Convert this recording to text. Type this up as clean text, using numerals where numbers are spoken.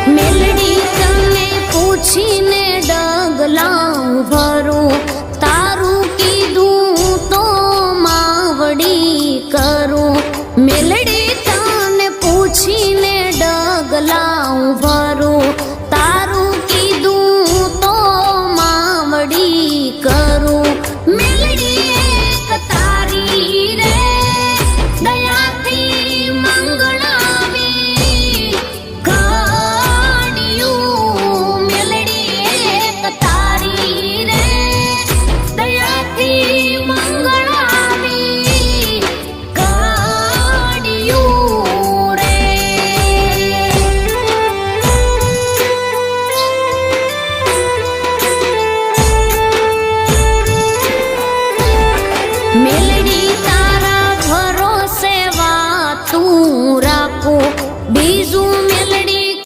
મેલડી તને પૂછીને ડગલાં ભરું, તારું કીધું તો માવડી કરું. મેલડી તને પૂછીને ડગલાં ભરું.